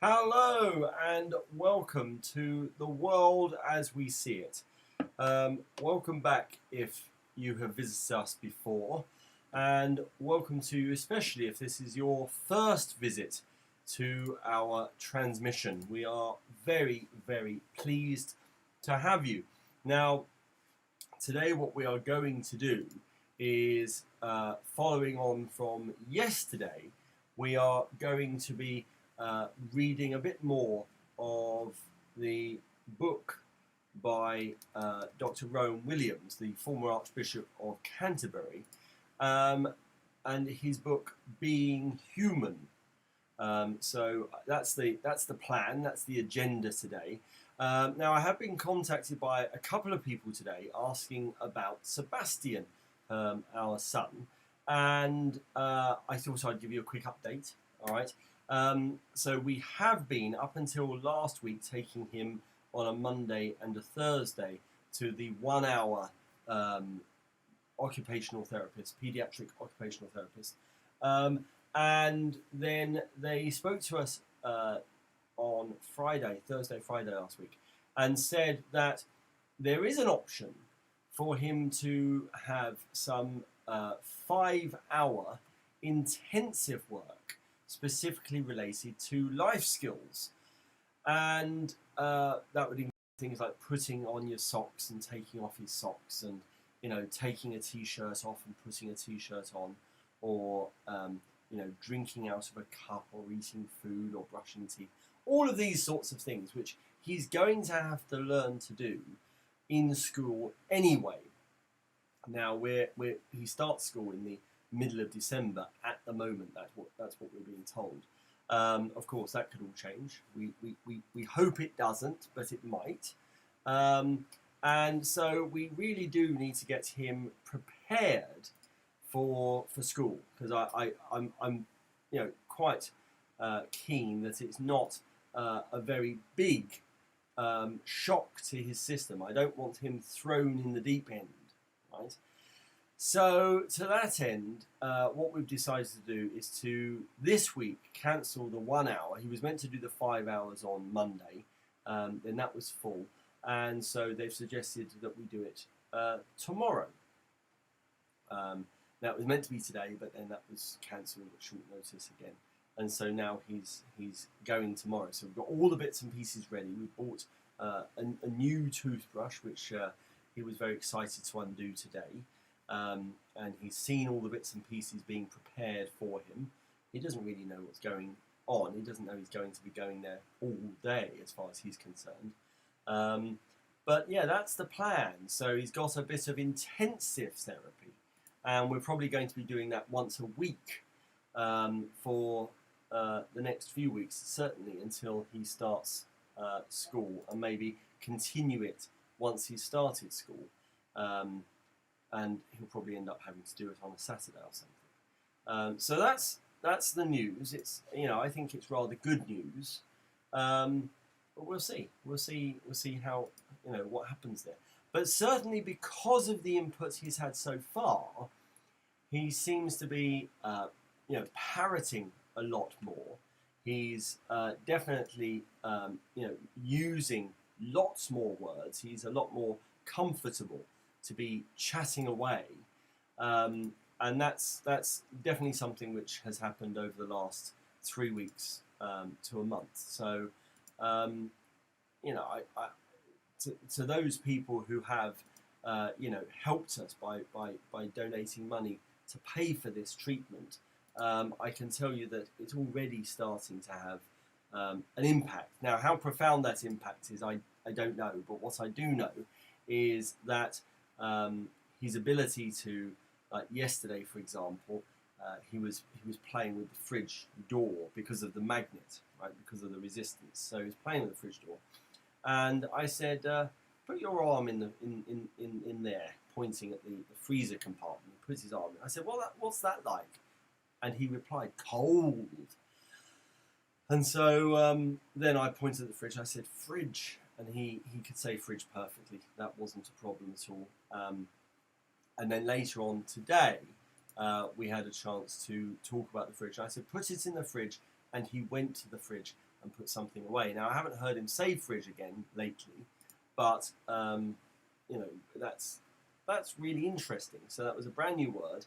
Hello and welcome to the world as we see it. Welcome back if you have visited us before, and welcome to you especially if this is your first visit to our transmission. We are very, very pleased to have you. Now, today what we are going to do is following on from yesterday, we are going to be reading a bit more of the book by Dr. Rowan Williams, the former Archbishop of Canterbury, and his book Being Human. So that's the plan, that's the agenda today. Now I have been contacted by a couple of people today asking about Sebastian, our son, and I thought I'd give you a quick update. All right. So we have been, up until last week, taking him on a Monday and a Thursday to the 1 hour occupational therapist, pediatric occupational therapist. And then they spoke to us on Thursday, Friday last week, and said that there is an option for him to have some 5 hour intensive work specifically related to life skills, and that would include things like putting on your socks and taking off his socks, and taking a t-shirt off and putting a t-shirt on, or drinking out of a cup, or eating food, or brushing teeth. All of these sorts of things which he's going to have to learn to do in school anyway. Now he starts school in the middle of December at the moment. That's what we're being told. Of course, that could all change. We hope it doesn't, but it might. And so we really do need to get him prepared for school, because I'm quite keen that it's not a very big shock to his system. I don't want him thrown in the deep end, right? So to that end, what we've decided to do is to this week cancel the 1 hour. He was meant to do the 5 hours on Monday, then that was full, and so they've suggested that we do it tomorrow. Now it was meant to be today, but then that was cancelled at short notice again, and so now he's going tomorrow. So we've got all the bits and pieces ready. We've bought a new toothbrush, which he was very excited to undo today. And he's seen all the bits and pieces being prepared for him. He doesn't really know what's going on. He doesn't know he's going to be going there all day, as far as he's concerned. But yeah, that's the plan. So he's got a bit of intensive therapy, and we're probably going to be doing that once a week for the next few weeks, certainly until he starts school, and maybe continue it once he's started school. And he'll probably end up having to do it on a Saturday or something. So that's the news. It's I think it's rather good news, but we'll see. We'll see how what happens there. But certainly because of the inputs he's had so far, he seems to be parroting a lot more. He's definitely using lots more words. He's a lot more comfortable to be chatting away, and that's definitely something which has happened over the last 3 weeks to a month. So to those people who have helped us by donating money to pay for this treatment, I can tell you that it's already starting to have an impact. Now, how profound that impact is, I don't know, but what I do know is that his ability to, like yesterday, for example, he was playing with the fridge door because of the magnet, right? Because of the resistance. So he was playing with the fridge door, and I said, "Put your arm in there," pointing at the freezer compartment. He put his arm in. I said, "Well, what's that like?" And he replied, "Cold." And so then I pointed at the fridge. I said, "Fridge." And he could say fridge perfectly. That wasn't a problem at all. And then later on today, we had a chance to talk about the fridge. I said, put it in the fridge and he went to the fridge and put something away. Now I haven't heard him say fridge again lately, but that's really interesting. So that was a brand new word.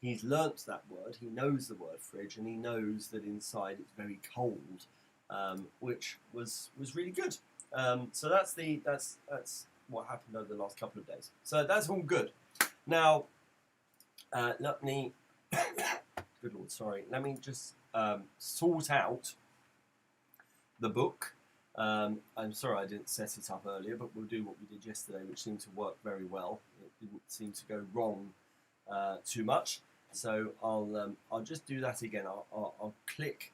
He's learnt that word. He knows the word fridge, and he knows that inside it's very cold, which was really good. So that's what happened over the last couple of days. So that's all good. Now, let me. Good Lord, sorry. Let me just sort out the book. I'm sorry I didn't set it up earlier, but we'll do what we did yesterday, which seemed to work very well. It didn't seem to go wrong too much. So I'll just do that again. I'll click.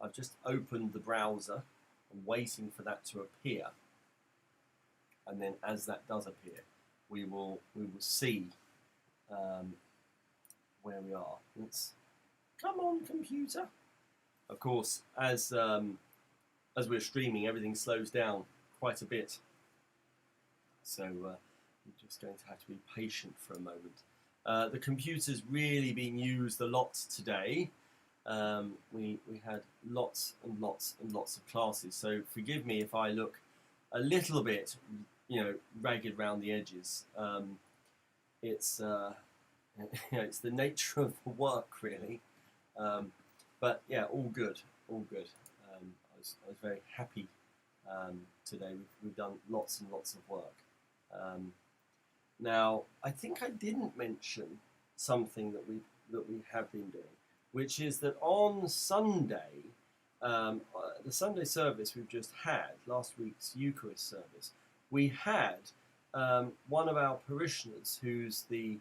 I've just opened the browser. I'm waiting for that to appear, and then as that does appear, we will see where we are. Come on, computer. Of course, as we're streaming, everything slows down quite a bit. So we're just going to have to be patient for a moment. The computer's really being used a lot today. We had lots and lots and lots of classes, so forgive me if I look a little bit, ragged around the edges. It's it's the nature of the work, really. But yeah, all good, all good. I was very happy today. We've done lots and lots of work. Now, I think I didn't mention something that we have been doing, which is that on Sunday, the Sunday service we've just had, last week's Eucharist service, we had one of our parishioners, who's the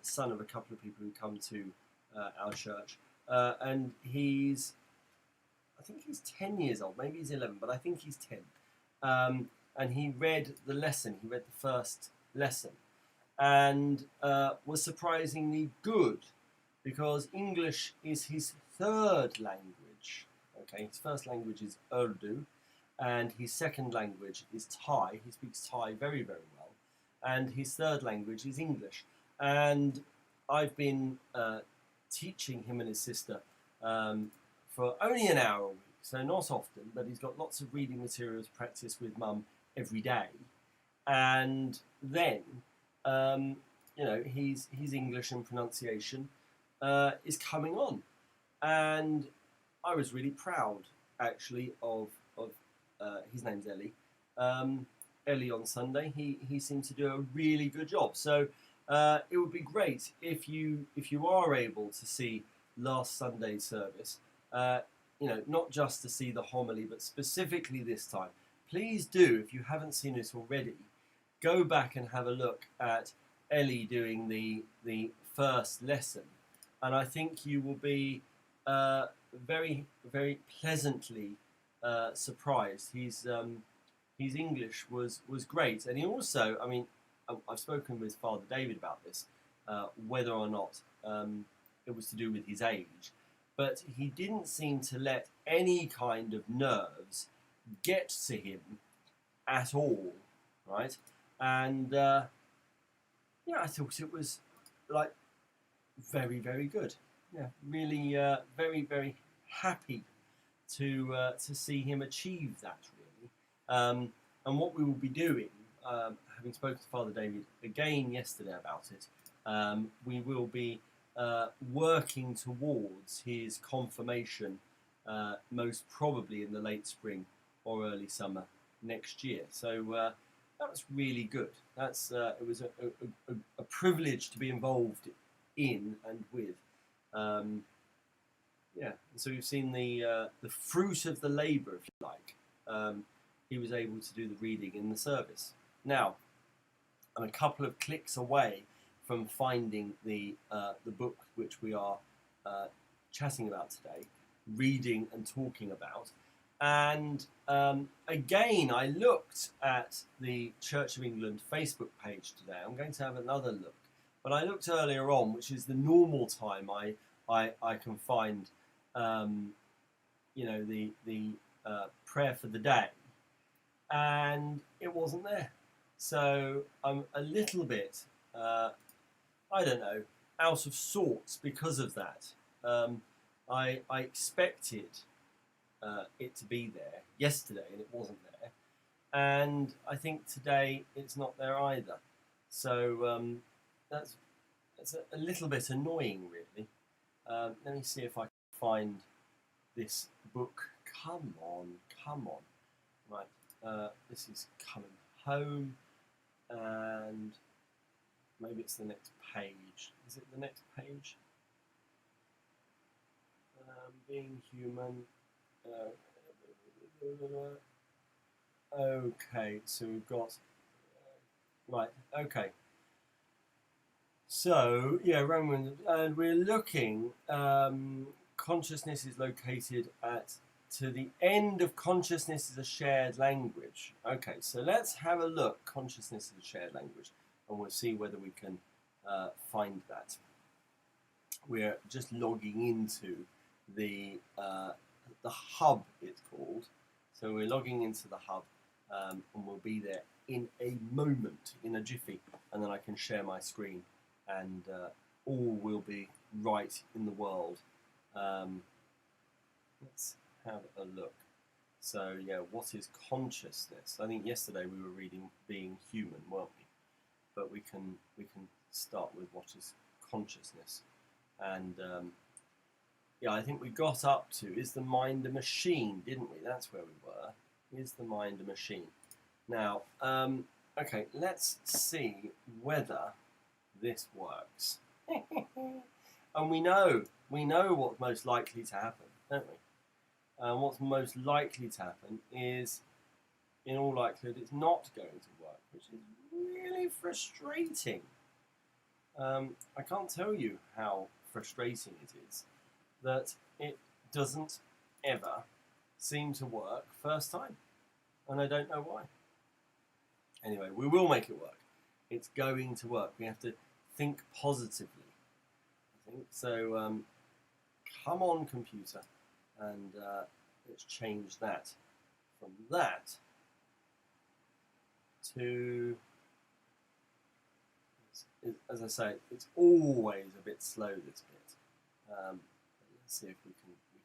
son of a couple of people who come to our church, and I think he's 10 years old, maybe he's 11, but I think he's 10. And he read the lesson, he read the first lesson, and was surprisingly good, because English is his third language. Okay, his first language is Urdu, and his second language is Thai. He speaks Thai very, very well, and his third language is English. And I've been teaching him and his sister for only an hour a week, so not often, but he's got lots of reading materials to practice with Mum every day. And then, his English and pronunciation is coming on. And I was really proud, actually, of his name's Ellie. Ellie on Sunday, he seemed to do a really good job. So it would be great if you are able to see last Sunday's service, not just to see the homily, but specifically this time. Please do, if you haven't seen it already, go back and have a look at Ellie doing the first lesson, and I think you will be very, very pleasantly surprised. His English was great, and he also, I've spoken with Father David about this, whether or not it was to do with his age, but he didn't seem to let any kind of nerves get to him at all, right? And I thought it was very, very good. Yeah, really, very, very happy to see him achieve that, really. And what we will be doing, having spoken to Father David again yesterday about it, we will be working towards his confirmation, most probably in the late spring or early summer next year. So that was really good. It was a privilege to be involved in and with. So we've seen the fruit of the labour, if you like. He was able to do the reading in the service. Now, I'm a couple of clicks away from finding the book which we are chatting about today, reading and talking about. And again, I looked at the Church of England Facebook page today. I'm going to have another look. But I looked earlier on, which is the normal time I can find, the prayer for the day, and it wasn't there. So I'm a little bit, out of sorts because of that. I expected it to be there yesterday, and it wasn't there. And I think today it's not there either. So that's a little bit annoying, really. Let me see if I can find this book. Come on, come on. Right, this is Coming Home, and maybe it's the next page. Is it the next page? Being Human. Okay, so we've got right. Okay, so yeah, Rowan, and we're looking. Consciousness is located at to the end of consciousness is a shared language. Okay, so let's have a look. Consciousness is a shared language, and we'll see whether we can find that. We're just logging into the hub, it's called. So we're logging into the hub, and we'll be there in a moment, in a jiffy, and then I can share my screen, and all will be right in the world. Let's have a look. So yeah, what is consciousness? I think yesterday we were reading Being Human, weren't we? But we can start with what is consciousness, and yeah, I think we got up to is the mind a machine, didn't we? That's where we were. Is the mind a machine? Now, okay, let's see whether this works. And we know what's most likely to happen, don't we? What's most likely to happen is, in all likelihood, it's not going to work, which is really frustrating. I can't tell you how frustrating it is that it doesn't ever seem to work first time, and I don't know why. Anyway, we will make it work. It's going to work. We have to think positively, I think. So come on, computer, and let's change that from that to, as I say, it's always a bit slow, this bit. Let's see if we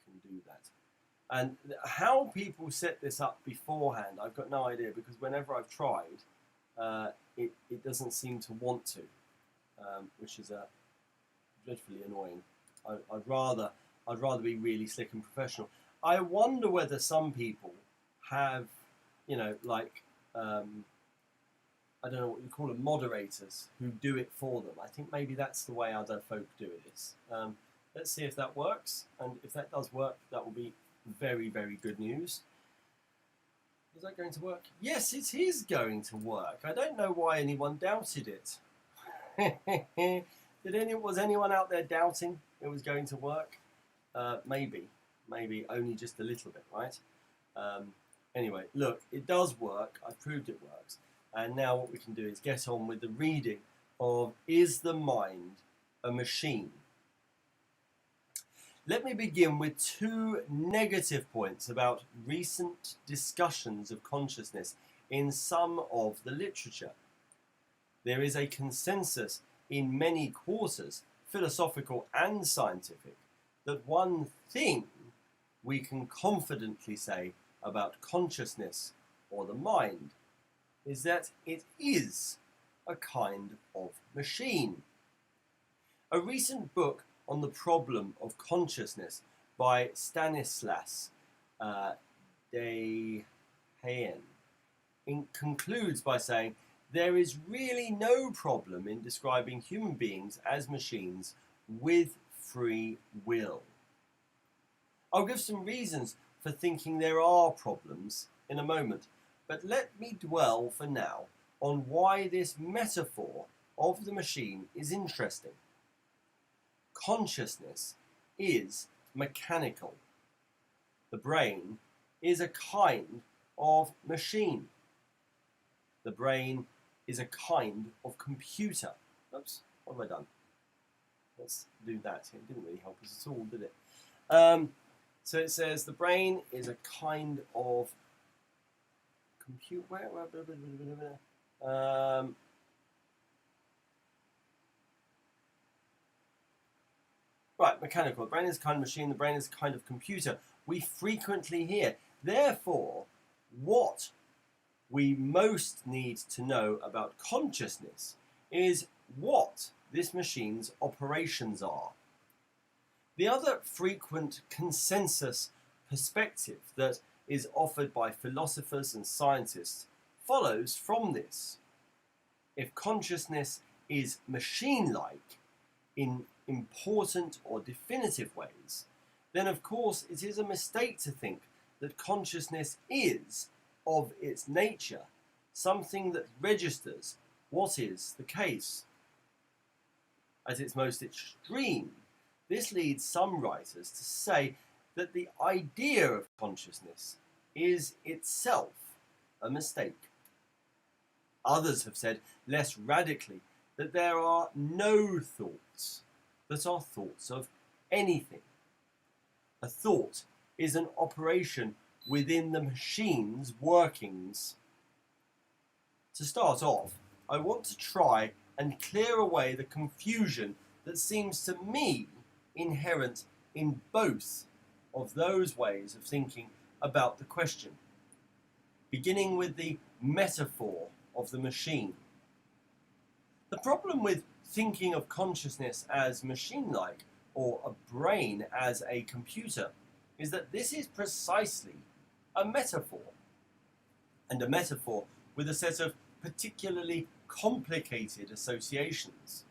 can do that. And how people set this up beforehand, I've got no idea, because whenever I've tried, it doesn't seem to want to, which is dreadfully annoying. I'd rather be really slick and professional. I wonder whether some people have, you know, like I don't know what you call them, moderators who do it for them. I think maybe that's the way other folk do this. Let's see if that works, and if that does work, that will be very, very good news. Is that going to work? Yes, it is going to work. I don't know why anyone doubted it. Was anyone out there doubting it was going to work? Maybe only just a little bit, right? Anyway, look, it does work. I've proved it works. And now what we can do is get on with the reading of Is the Mind a Machine? Let me begin with two negative points about recent discussions of consciousness in some of the literature. There is a consensus in many quarters, philosophical and scientific, that one thing we can confidently say about consciousness or the mind is that it is a kind of machine. A recent book on the problem of consciousness by Stanislas de Haen concludes by saying, there is really no problem in describing human beings as machines with free will. I'll give some reasons for thinking there are problems in a moment, but let me dwell for now on why this metaphor of the machine is interesting. Consciousness is mechanical. The brain is a kind of machine. The brain is a kind of computer. Oops, what have I done? Let's do that. It didn't really help us at all, did it? So it says the brain is a kind of computer. Right, mechanical. The brain is a kind of machine, the brain is a kind of computer. We frequently hear. Therefore, what we most need to know about consciousness is what this machine's operations are. The other frequent consensus perspective that is offered by philosophers and scientists follows from this. If consciousness is machine-like in important or definitive ways, then of course it is a mistake to think that consciousness is, of its nature, something that registers what is the case. At its most extreme, this leads some writers to say that the idea of consciousness is itself a mistake. Others have said, less radically, that there are no thoughts that are thoughts of anything. A thought is an operation within the machine's workings. To start off, I want to try and clear away the confusion that seems to me inherent in both of those ways of thinking about the question, beginning with the metaphor of the machine. The problem with thinking of consciousness as machine-like or a brain as a computer is that this is precisely a metaphor, and a metaphor with a set of particularly complicated associations.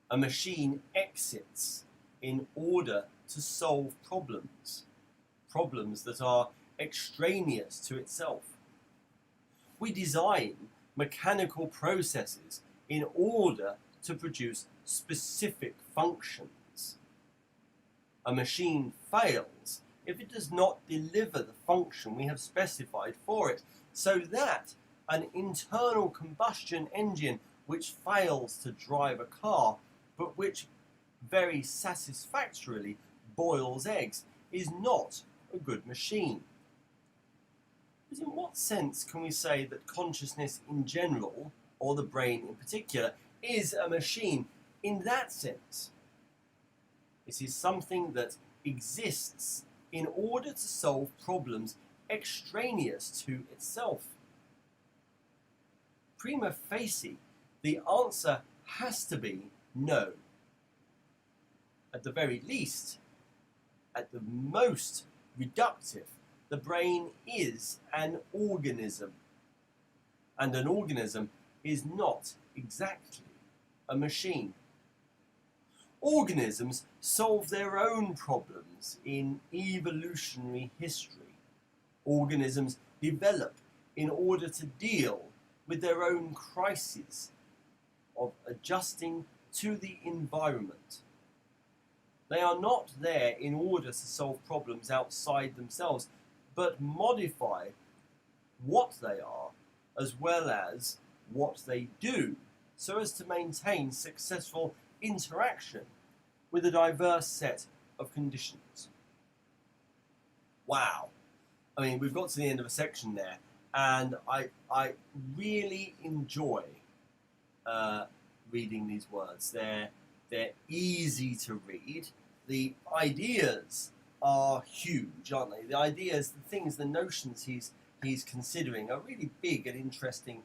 A machine exits in order to solve problems that are extraneous to itself. We design mechanical processes in order to produce specific functions. A machine fails if it does not deliver the function we have specified for it, so that an internal combustion engine which fails to drive a car, but which very satisfactorily boils eggs, is not a good machine. But in what sense can we say that consciousness in general, or the brain in particular, is a machine in that sense? It is something that exists in order to solve problems extraneous to itself. Prima facie, the answer has to be no. At the very least, at the most reductive, the brain is an organism. And an organism is not exactly a machine. Organisms solve their own problems in evolutionary history. Organisms develop in order to deal with their own crises of adjusting to the environment. They are not there in order to solve problems outside themselves, but modify what they are as well as what they do, so as to maintain successful interaction with a diverse set of conditions. Wow. I mean, we've got to the end of a section there, and I really enjoy reading these words. They're easy to read. The ideas are huge, aren't they? The ideas, the things, the notions he's considering are really big and interesting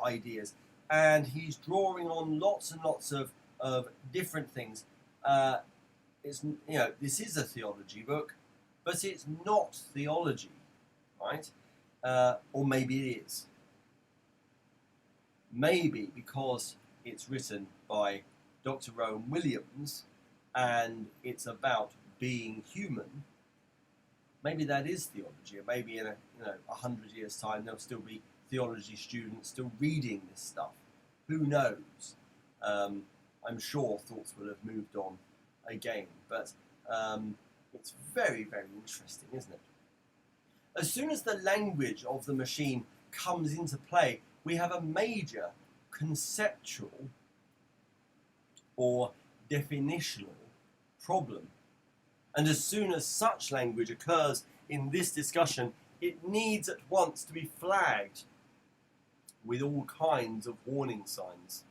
ideas, and he's drawing on lots and lots of different things. This is a theology book, but it's not theology, right? Or maybe it is. Maybe because it's written by Dr. Rowan Williams and it's about being human. Maybe that is theology. Or maybe in 100 years' time there'll still be theology students still reading this stuff. Who knows? I'm sure thoughts will have moved on again, but it's very, very interesting, isn't it? As soon as the language of the machine comes into play, we have a major conceptual or definitional problem. And as soon as such language occurs in this discussion, it needs at once to be flagged with all kinds of warning signs.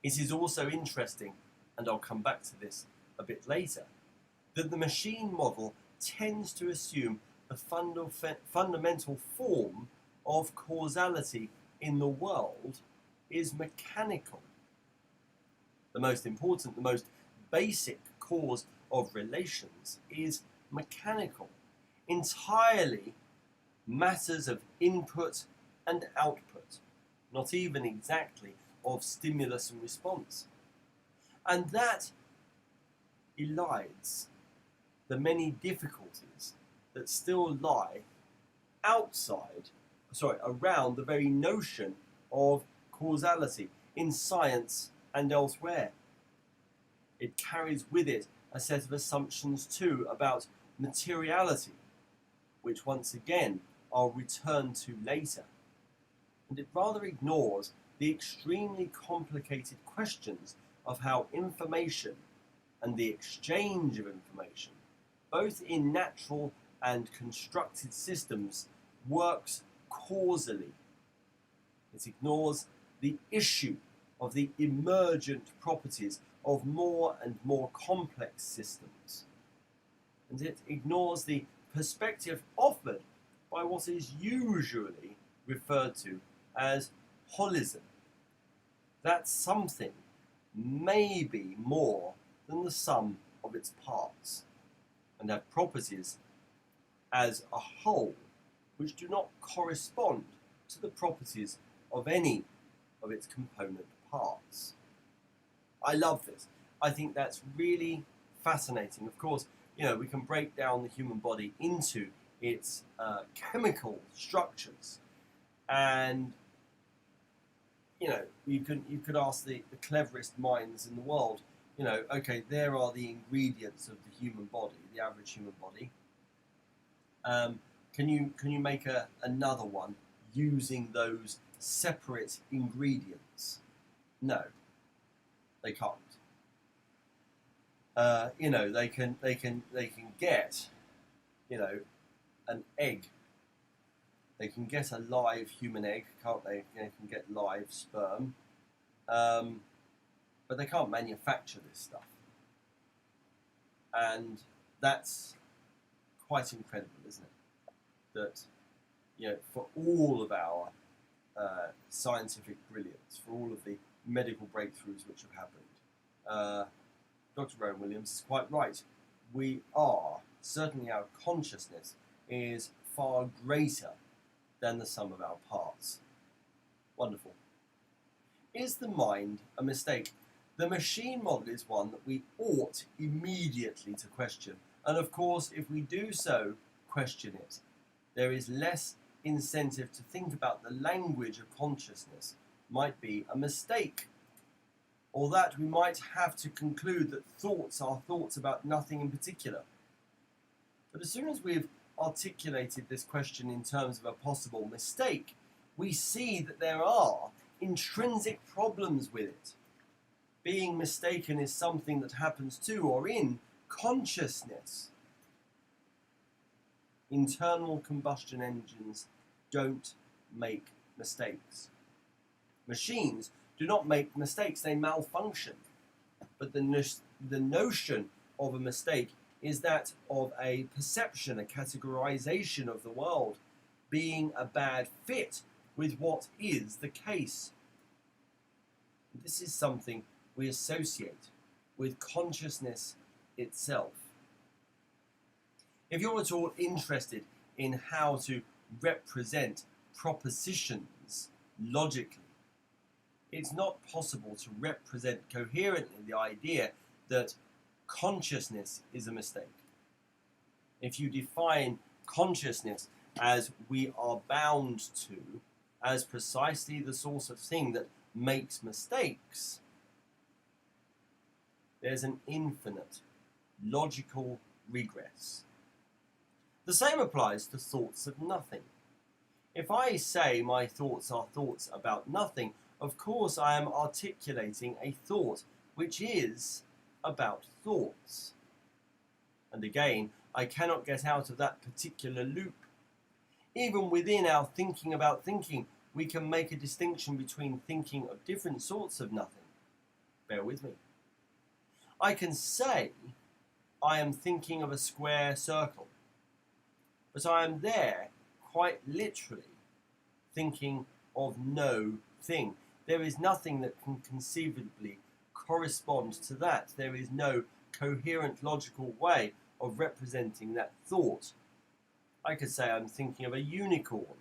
It is also interesting and I'll come back to this a bit later, that the machine model tends to assume the fundamental form of causality in the world is mechanical. The most important, the most basic cause of relations is mechanical, entirely matters of input and output, not even exactly of stimulus and response. And that elides the many difficulties that still lie around the very notion of causality in science and elsewhere. It carries with it a set of assumptions too about materiality, which once again I'll return to later. And it rather ignores the extremely complicated questions of how information and the exchange of information, both in natural and constructed systems, works causally. It ignores the issue of the emergent properties of more and more complex systems. And it ignores the perspective offered by what is usually referred to as holism. That something may be more than the sum of its parts, and have properties as a whole which do not correspond to the properties of any of its component parts. I love this. I think that's really fascinating. Of course, we can break down the human body into its chemical structures, and you could ask the cleverest minds in the world, okay, there are the ingredients of the human body, the average human body. Can you make another one using those separate ingredients? No, they can't. They can get, an egg. They can get a live human egg, can't they? They can get live sperm, but they can't manufacture this stuff, and that's quite incredible, isn't it? That for all of our scientific brilliance, for all of the medical breakthroughs which have happened, Dr. Rowan Williams is quite right. Certainly our consciousness is far greater than the sum of our parts. Wonderful. Is the mind a mistake? The machine model is one that we ought immediately to question. And of course, if we do so, question it, there is less incentive to think about the language of consciousness might be a mistake, or that we might have to conclude that thoughts are thoughts about nothing in particular. But as soon as we've articulated this question in terms of a possible mistake, we see that there are intrinsic problems with it. Being mistaken is something that happens to or in consciousness. Internal combustion engines don't make mistakes. Machines do not make mistakes, they malfunction. But the notion of a mistake is that of a perception, a categorization of the world being a bad fit with what is the case. This is something we associate with consciousness itself. If you're at all interested in how to represent propositions logically, it's not possible to represent coherently the idea that consciousness is a mistake. If you define consciousness as we are bound to, as precisely the sort of thing that makes mistakes, there's an infinite logical regress. The same applies to thoughts of nothing. If I say my thoughts are thoughts about nothing, of course I am articulating a thought which is about thoughts. And again, I cannot get out of that particular loop. Even within our thinking about thinking, we can make a distinction between thinking of different sorts of nothing. Bear with me. I can say I am thinking of a square circle, but I am there quite literally thinking of no thing. There is nothing that can conceivably correspond to that. There is no coherent logical way of representing that thought. I could say I'm thinking of a unicorn.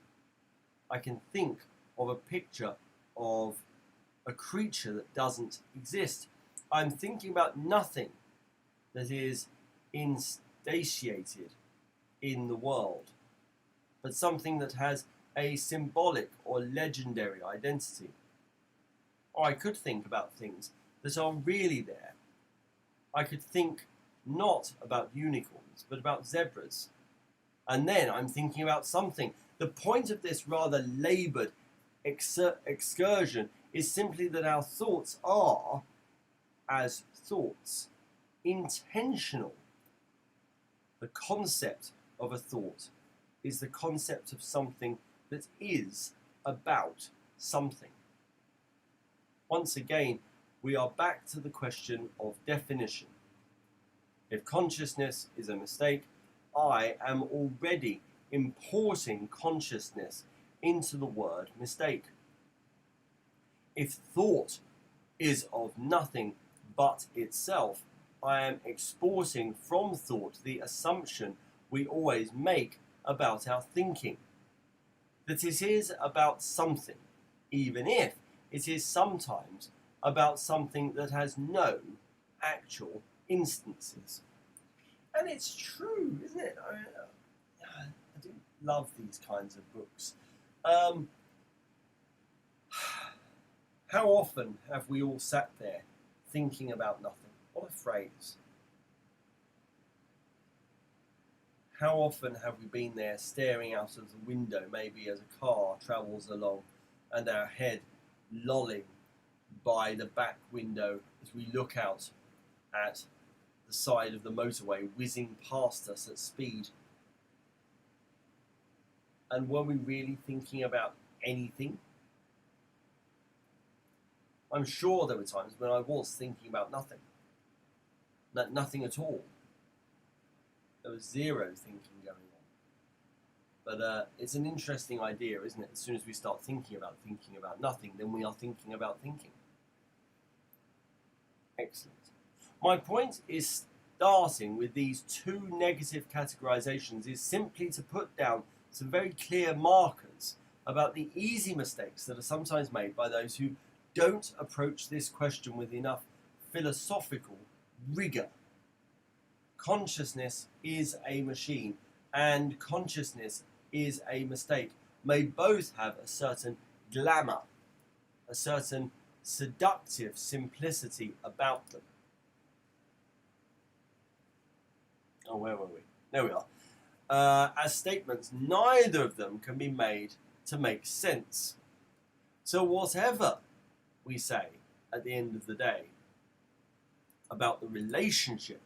I can think of a picture of a creature that doesn't exist. I'm thinking about nothing that is instantiated in the world, but something that has a symbolic or legendary identity. Or I could think about things that are really there. I could think not about unicorns, but about zebras. And then I'm thinking about something. The point of this rather laboured excursion is simply that our thoughts are, as thoughts, intentional. The concept of a thought is the concept of something that is about something. Once again, we are back to the question of definition. If consciousness is a mistake, I am already importing consciousness into the word mistake. If thought is of nothing but itself, I am exporting from thought the assumption we always make about our thinking, that it is about something, even if it is sometimes about something that has no actual instances. And it's true, isn't it? I do love these kinds of books. How often have we all sat there thinking about nothing? What a phrase. How often have we been there staring out of the window, maybe as a car travels along, and our head lolling by the back window as we look out at the side of the motorway whizzing past us at speed? And were we really thinking about anything? I'm sure there were times when I was thinking about nothing. Nothing at all. There was zero thinking going on. But it's an interesting idea, isn't it? As soon as we start thinking about nothing, then we are thinking about thinking. Excellent. My point is, starting with these two negative categorizations is simply to put down some very clear markers about the easy mistakes that are sometimes made by those who don't approach this question with enough philosophical rigour. Consciousness is a machine, and consciousness is a mistake. May both have a certain glamour, a certain seductive simplicity about them. Oh, where were we? There we are. As statements, neither of them can be made to make sense. So whatever we say at the end of the day about the relationship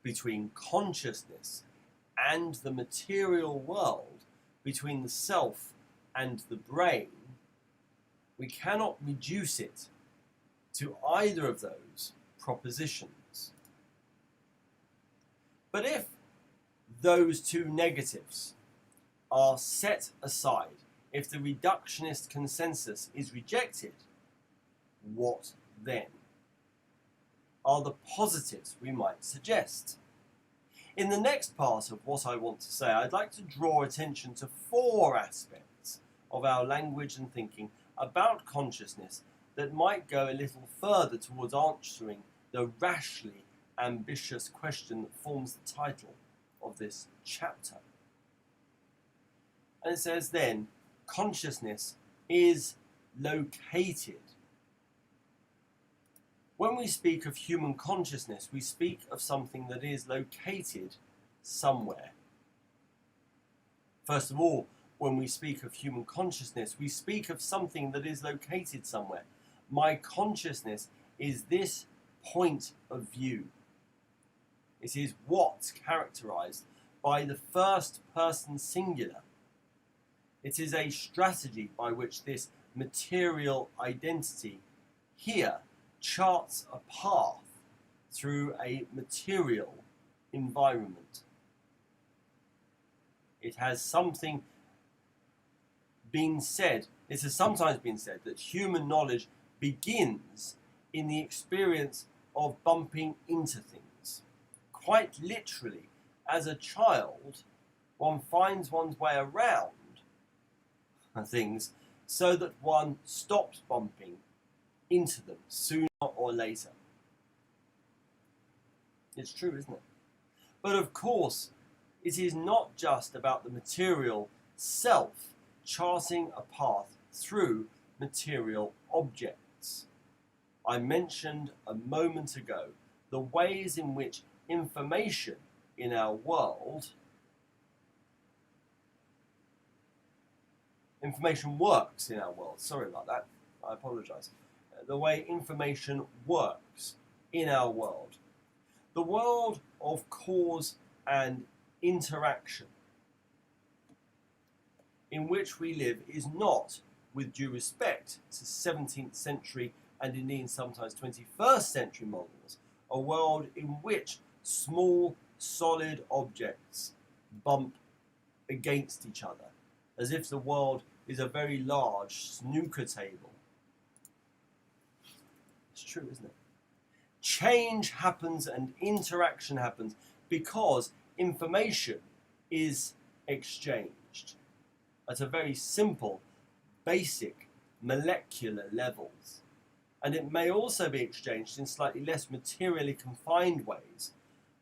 between consciousness and the material world, between the self and the brain, we cannot reduce it to either of those propositions. But if those two negatives are set aside, if the reductionist consensus is rejected, what then are the positives we might suggest? In the next part of what I want to say, I'd like to draw attention to four aspects of our language and thinking about consciousness that might go a little further towards answering the rashly ambitious question that forms the title of this chapter. And it says then, consciousness is located. When we speak of human consciousness, we speak of something that is located somewhere. First of all, when we speak of human consciousness, we speak of something that is located somewhere. My consciousness is this point of view. It is what's characterized by the first person singular. It is a strategy by which this material identity here charts a path through a material environment. It has something been said, it has sometimes been said that human knowledge begins in the experience of bumping into things. Quite literally, as a child, one finds one's way around things so that one stops bumping into them sooner or later. It's true, isn't it? But of course, it is not just about the material self charting a path through material objects. I mentioned a moment ago the ways in which information in our world, information works in our world. Sorry about that. I apologise. The way information works in our world. The world of cause and interaction in which we live is not, with due respect to 17th century and indeed sometimes 21st century models, a world in which small, solid objects bump against each other, as if the world is a very large snooker table. It's true, isn't it? Change happens and interaction happens because information is exchanged at a very simple, basic, molecular levels. And it may also be exchanged in slightly less materially confined ways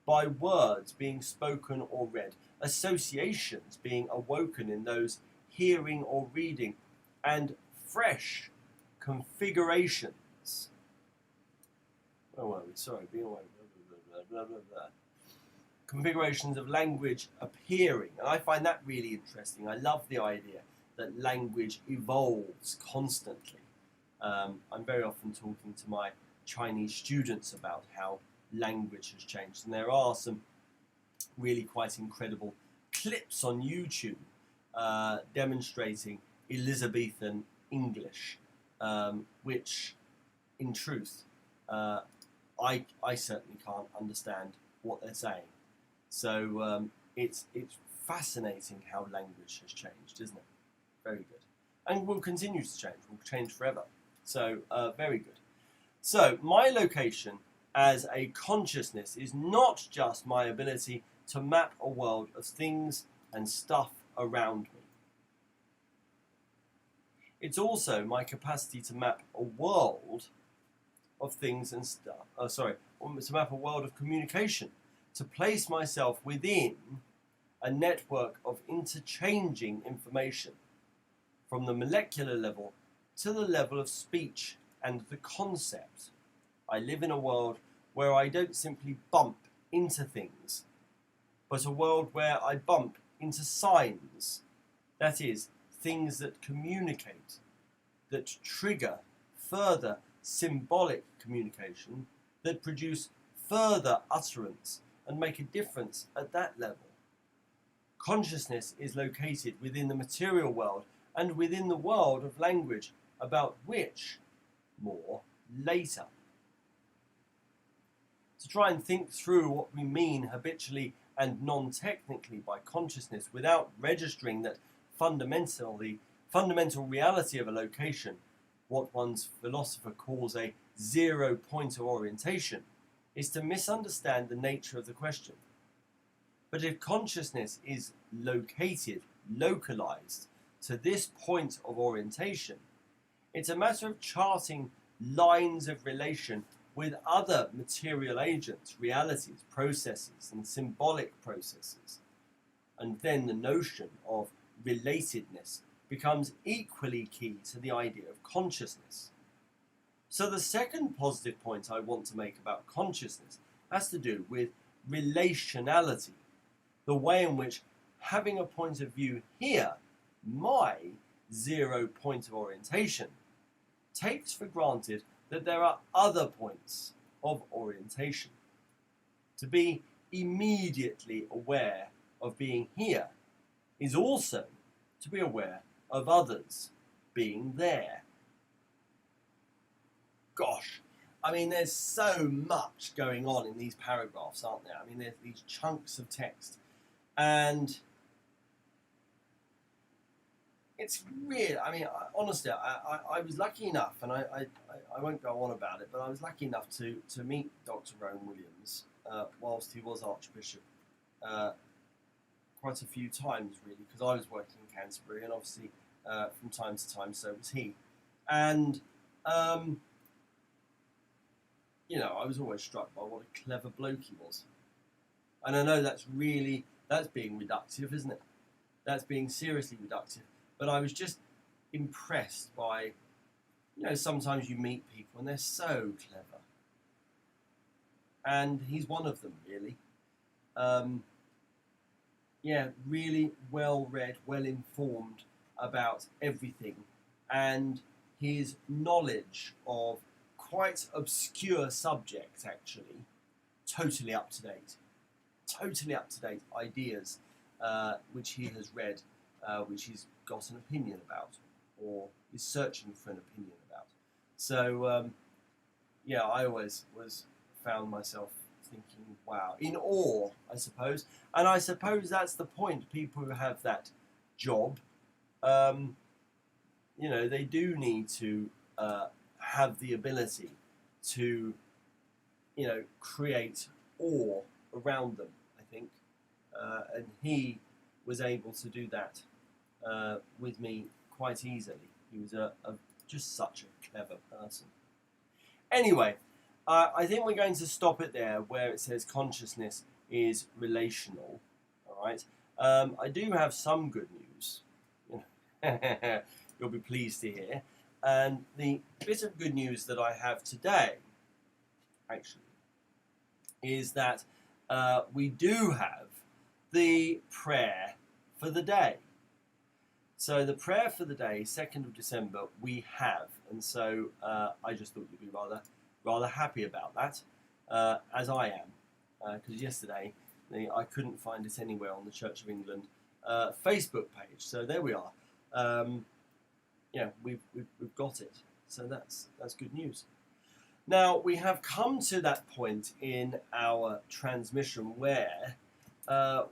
by words being spoken or read, associations being awoken in those hearing or reading, and fresh configurations. Oh, well, sorry, be away. Blah, blah, blah, blah. Configurations of language appearing, and I find that really interesting. I love the idea that language evolves constantly. I'm very often talking to my Chinese students about how language has changed, and there are some really quite incredible clips on YouTube demonstrating Elizabethan English, which, in truth, I certainly can't understand what they're saying. So it's fascinating how language has changed, isn't it? Very good. And will continue to change. Will change forever. So very good. So my location as a consciousness is not just my ability to map a world of things and stuff around me. It's also my capacity to map a world of things and stuff. To map a world of communication. To place myself within a network of interchanging information from the molecular level to the level of speech and the concept. I live in a world where I don't simply bump into things, but a world where I bump into signs, that is, things that communicate, that trigger further symbolic communication, that produce further utterance and make a difference at that level. Consciousness is located within the material world and within the world of language, about which more later. To try and think through what we mean habitually and non-technically by consciousness without registering that fundamental reality of a location, what one's philosopher calls a 0 point of orientation, is to misunderstand the nature of the question. But if consciousness is located, localized to this point of orientation, it's a matter of charting lines of relation with other material agents, realities, processes, and symbolic processes. And then the notion of relatedness becomes equally key to the idea of consciousness. So the second positive point I want to make about consciousness has to do with relationality, the way in which having a point of view here, my 0 point of orientation, takes for granted that there are other points of orientation. To be immediately aware of being here is also to be aware of others being there. Gosh, I mean, there's so much going on in these paragraphs, aren't there? I mean, there's these chunks of text, and it's real. I mean, honestly, I was lucky enough, and I won't go on about it, but I was lucky enough to meet Dr. Rowan Williams whilst he was Archbishop quite a few times, really, because I was working in Canterbury, and obviously from time to time, so was he. And, you know, I was always struck by what a clever bloke he was. And I know that's being reductive, isn't it? That's being seriously reductive. But I was just impressed by, you know, sometimes you meet people and they're so clever. And he's one of them, really. Yeah, really well-read, well-informed about everything. And his knowledge of quite obscure subjects, actually, totally up-to-date. Totally up-to-date ideas, which he has read, which he's got an opinion about, or is searching for an opinion about. So, yeah, I always found myself thinking, wow, in awe, I suppose. And I suppose that's the point. People who have that job, you know, they do need to have the ability to, you know, create awe around them, I think. And he was able to do that with me quite easily. He was just such a clever person. Anyway, I think we're going to stop it there where it says consciousness is relational. All right. I do have some good news. You'll be pleased to hear. And the bit of good news that I have today, actually, is that we do have the prayer for the day. So the prayer for the day, 2nd of December, we have. And so I just thought you'd be rather happy about that, as I am. Because yesterday I couldn't find it anywhere on the Church of England Facebook page. So there we are. Yeah, we've got it. So that's good news. Now, we have come to that point in our transmission where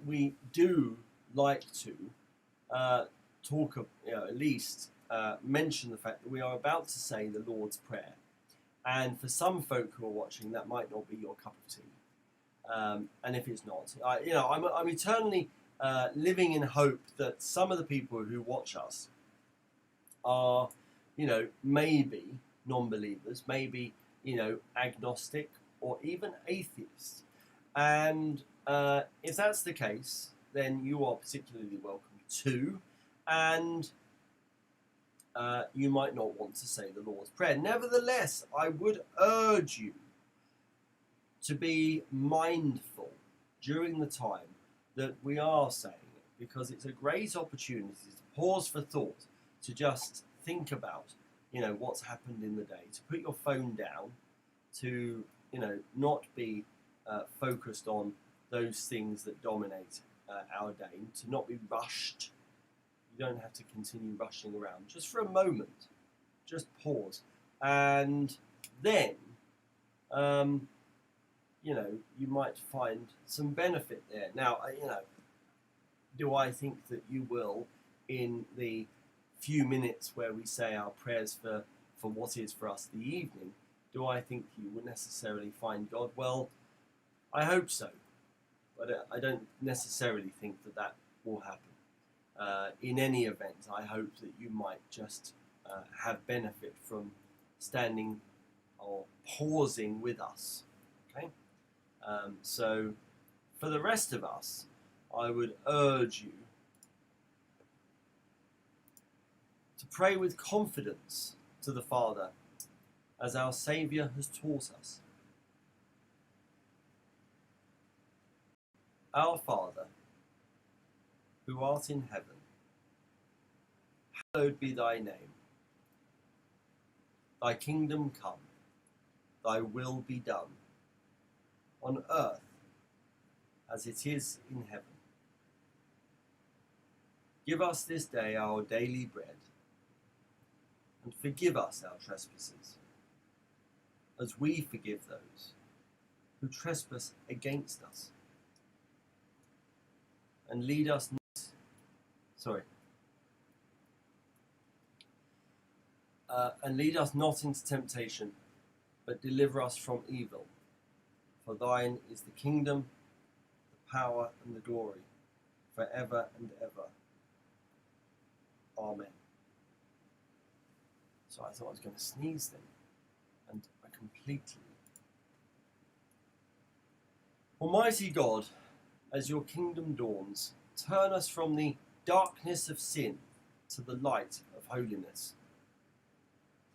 we do like to talk, at least mention the fact that we are about to say the Lord's Prayer. And for some folk who are watching, that might not be your cup of tea. And if it's not, I'm eternally living in hope that some of the people who watch us are, maybe non-believers, maybe, agnostic or even atheists. And if that's the case, then you are particularly welcome too. And you might not want to say the Lord's Prayer. Nevertheless, I would urge you to be mindful during the time that we are saying it, because it's a great opportunity to pause for thought, to just think about, what's happened in the day, to put your phone down, to, not be focused on those things that dominate our day, to not be rushed. You don't have to continue rushing around. Just for a moment, just pause. And then, you might find some benefit there. Now, do I think that you will, in the few minutes where we say our prayers for what is for us the evening, do I think you will necessarily find God? Well, I hope so. But I don't necessarily think that will happen. In any event, I hope that you might just have benefit from standing or pausing with us. Okay? So, for the rest of us, I would urge you to pray with confidence to the Father, as our Saviour has taught us. Our Father, who art in heaven, hallowed be thy name. Thy kingdom come, thy will be done, on earth as it is in heaven. Give us this day our daily bread, and forgive us our trespasses, as we forgive those who trespass against us. And lead us not, and lead us not into temptation, but deliver us from evil. For thine is the kingdom, the power, and the glory, forever and ever. Amen. So I thought I was going to sneeze then, and I completely. Almighty God, as your kingdom dawns, turn us from the darkness of sin to the light of holiness,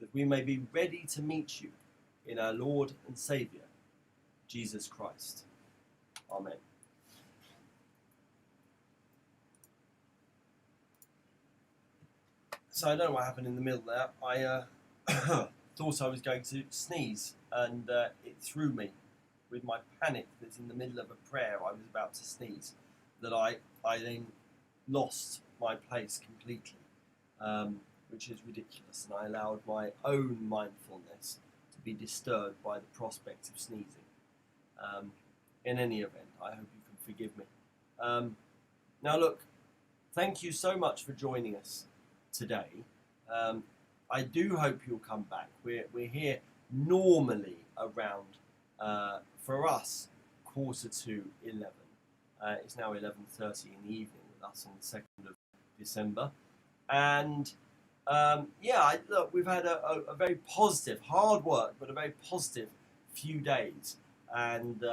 that we may be ready to meet you in our Lord and Saviour, Jesus Christ. Amen. So I don't know what happened in the middle there. I thought I was going to sneeze, and it threw me with my panic that in the middle of a prayer I was about to sneeze, that I then lost my place completely, which is ridiculous, and I allowed my own mindfulness to be disturbed by the prospect of sneezing. In any event, I hope you can forgive me. Now look, thank you so much for joining us today. I do hope you'll come back. We're here normally around, for us, 11:45. It's now 11:30 in the evening with us on the 2nd of December. And look, we've had a very positive, hard work, but a very positive few days. And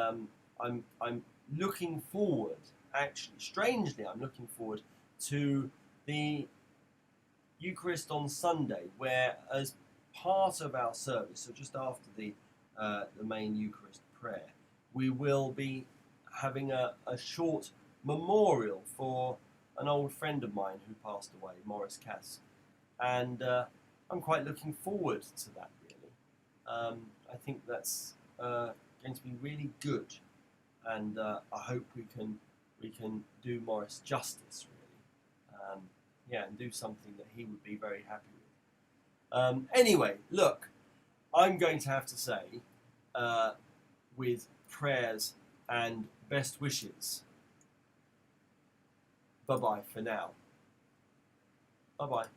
I'm looking forward, actually, strangely, I'm looking forward to the Eucharist on Sunday, where as part of our service, so just after the main Eucharist prayer, we will be having a short memorial for an old friend of mine who passed away, Maurice Cass, and I'm quite looking forward to that, really. I think that's going to be really good, and I hope we can do Maurice justice, really. And do something that he would be very happy with. Anyway, look, I'm going to have to say, with prayers and best wishes, bye-bye for now. Bye-bye.